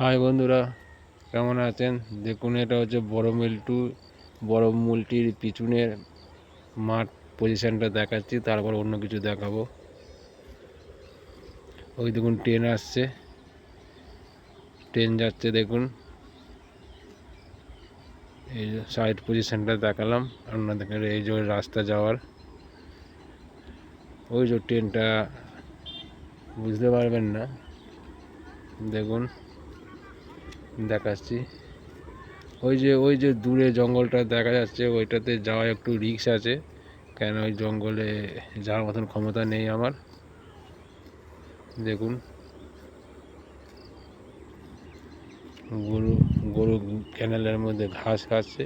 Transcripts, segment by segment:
High বন্ধুরা, কেমন আছেন? দেখুন, এটা হচ্ছে বড় মূলটির পিছনের মাঠ পজিশনটা দেখাচ্ছি, তারপর অন্য কিছু দেখাবো। ওই দেখুন, ট্রেন আসছে, ট্রেন যাচ্ছে দেখুন। এই যে সাইড পজিশনটা দেখালাম আপনাদের, এই যে রাস্তা যাওয়ার, ওই যে ট্রেনটা বুঝতে পারবেন না, দেখুন দেখাচ্ছি। ওই যে দূরে জঙ্গলটা দেখা যাচ্ছে, ওইটাতে যাওয়া একটু রিস্ক আছে, কেন ওই জঙ্গলে যাওয়ার মতন ক্ষমতা নেই আমার। দেখুন, গরু গরু ক্যানেলের মধ্যে ঘাস খাচ্ছে।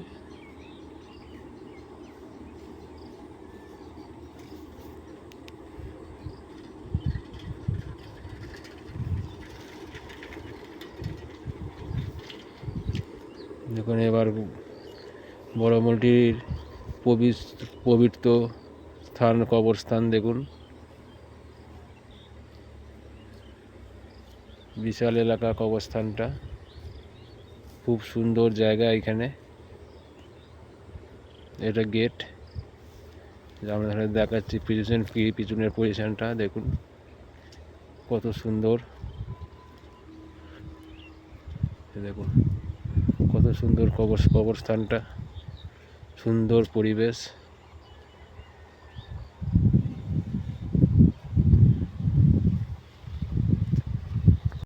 দেখুন, এবার বড়মুলটির পবিত্র স্থান, কবরস্থান দেখুন। বিশাল এলাকা কবরস্থানটা, খুব সুন্দর জায়গা। এখানে এটা গেট, আমরা দেখাচ্ছি পিছনের পজিশনটা দেখুন, কত সুন্দর। দেখুন কত সুন্দর কবরস্থানটা, সুন্দর পরিবেশ।